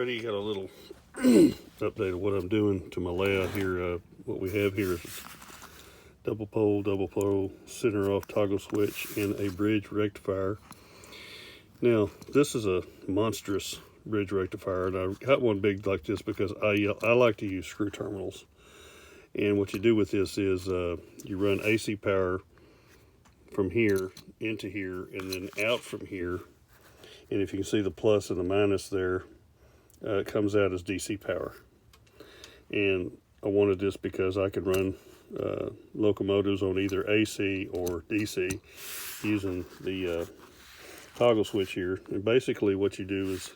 already. Got a little update of what I'm doing to my layout here. What we have here is double pole, center off toggle switch, and a bridge rectifier. Now, this is a monstrous bridge rectifier, and I got one big like this because I like to use screw terminals. And what you do with this is you run AC power from here into here and then out from here. And if you can see the plus and the minus there, it comes out as DC power. And I wanted this because I could run locomotives on either AC or DC using the toggle switch here. And basically what you do is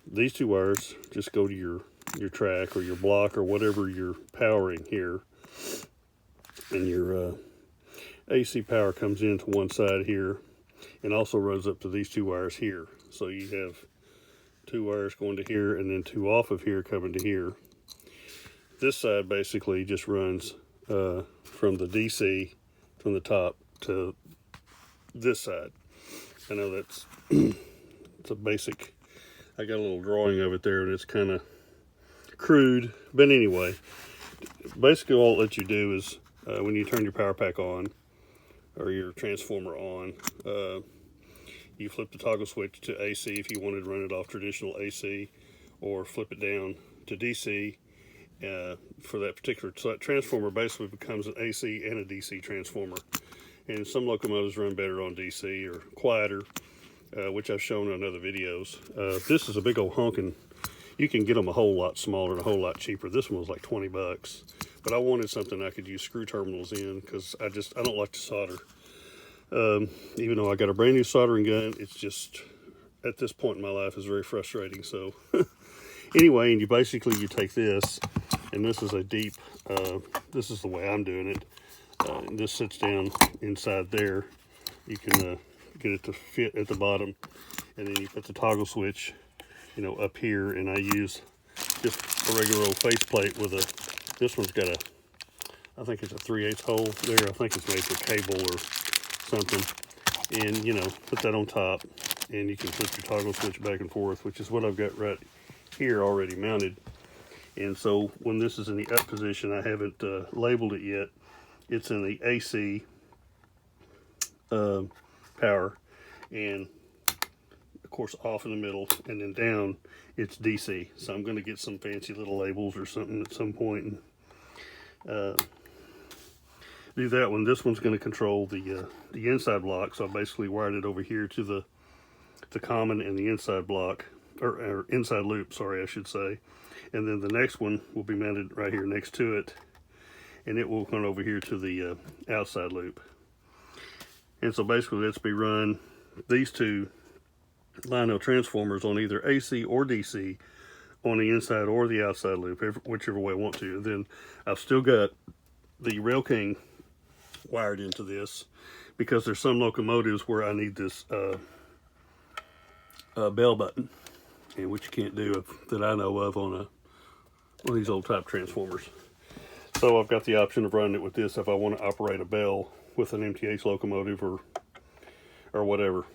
these two wires just go to your track or your block or whatever you're powering here, and your AC power comes into one side here and also runs up to these two wires here. So you have two wires going to here and then two off of here coming to here. This side basically just runs from the DC from the top to this side. I know that's it's a basic, I got a little drawing of it there and it's kind of crude, but anyway, basically all it lets you do is when you turn your power pack on or your transformer on, you flip the toggle switch to AC if you wanted to run it off traditional AC, or flip it down to DC for that particular transformer. Basically becomes an AC and a DC transformer, and some locomotives run better on DC or quieter, which I've shown in other videos. This is a big old honking. You can get them a whole lot smaller and a whole lot cheaper. This one was like 20 bucks, but I wanted something I could use screw terminals in because I don't like to solder. Even though I got a brand new soldering gun, it's just, at this point in my life, is very frustrating. So anyway, and you take this, and this is a deep, this is the way I'm doing it. And this sits down inside there. You can get it to fit at the bottom, and then you put the toggle switch, up here, and I use just a regular old faceplate with this one's got I think it's a 3/8 hole there. I think it's made for cable or something. And, put that on top, and you can flip your toggle switch back and forth, which is what I've got right here already mounted. And so when this is in the up position, I haven't labeled it yet. It's in the AC power, and of course off in the middle, and then down it's DC. So I'm going to get some fancy little labels or something at some point and do that one. This one's going to control the inside block, so I basically wired it over here to the common and the inside block, or inside loop, sorry, I should say. And then the next one will be mounted right here next to it, and it will come over here to the outside loop. And so basically let's be run these two Lionel transformers on either AC or DC on the inside or the outside loop, whichever way I want to. And then I've still got the Rail King wired into this because there's some locomotives where I need this bell button, and which you can't do that I know of on one of these old type transformers. So I've got the option of running it with this if I want to operate a bell with an MTH locomotive or whatever.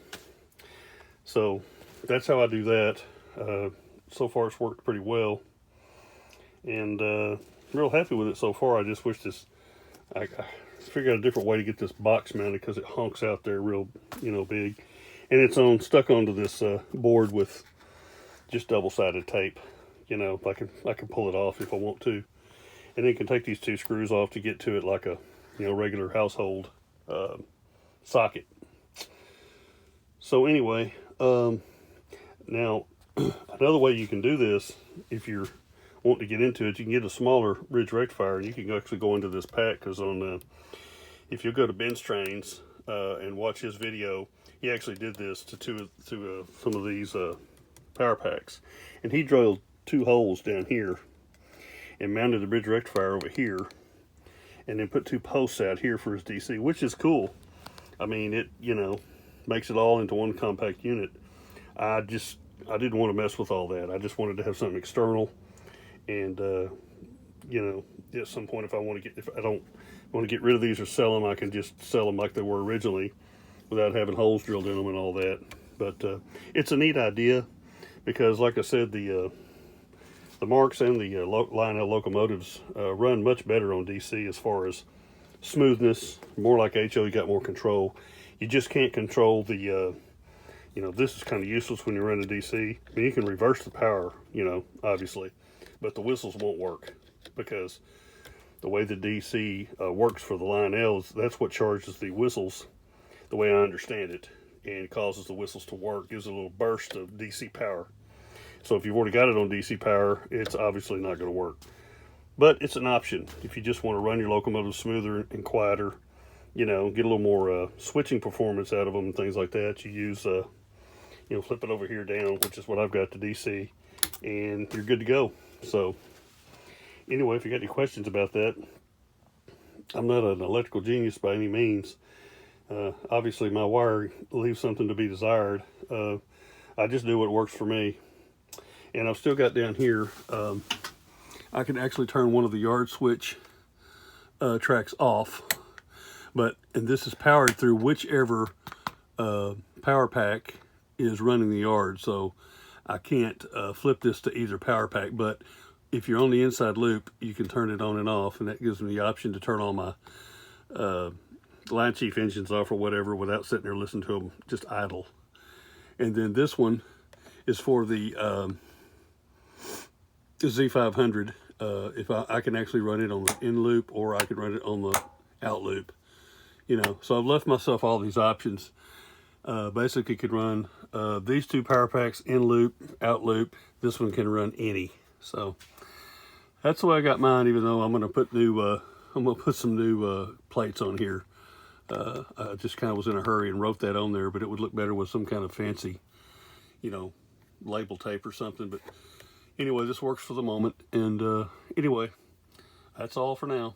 So that's how I do that. So far it's worked pretty well, and real happy with it so far. I just wish I figured out a different way to get this box mounted because it honks out there real big, and it's stuck onto this board with just double-sided tape. I can pull it off if I want to, and then can take these two screws off to get to it like a regular household socket. So anyway, now another way you can do this, if you're wanting to get into it, you can get a smaller bridge rectifier, and you can actually go into this pack, because if you go to Ben's Trains and watch his video, he actually did this to some of these power packs, and he drilled two holes down here and mounted the bridge rectifier over here, and then put two posts out here for his DC, which is cool. I mean, it makes it all into one compact unit. I didn't want to mess with all that. I just wanted to have something external, and at some point if I don't want to get rid of these or sell them, I can just sell them like they were originally without having holes drilled in them and all that. But it's a neat idea, because, like I said, the Marks and the Lionel locomotives run much better on DC as far as smoothness. More like HO, you got more control. You just can't control the, you know, this is kind of useless when you're running DC. I mean, you can reverse the power, you know, obviously, but the whistles won't work because the way the DC works for the Lionels, that's what charges the whistles, the way I understand it, and it causes the whistles to work, gives it a little burst of DC power. So if you've already got it on DC power, it's obviously not going to work. But it's an option if you just want to run your locomotives smoother and quieter, you know, get a little more switching performance out of them and things like that. You use, you know, flip it over here down, which is what I've got to DC, and you're good to go. So anyway, if you got any questions about that, I'm not an electrical genius by any means. Obviously, my wire leaves something to be desired. I just do what works for me. And I've still got down here, I can actually turn one of the yard switch tracks off. And this is powered through whichever power pack is running the yard. So I can't flip this to either power pack. But if you're on the inside loop, you can turn it on and off. And that gives me the option to turn all my line chief engines off or whatever without sitting there listening to them just idle. And then this one is for the Z500. If I can actually run it on the in loop, or I can run it on the out loop, you know. So I've left myself all these options. Basically could run these two power packs in loop, out loop. This one can run any. So that's the way I got mine, even though I'm going to put some new plates on here. I just kind of was in a hurry and wrote that on there, but it would look better with some kind of fancy, you know, label tape or something. But anyway, this works for the moment. And anyway, that's all for now.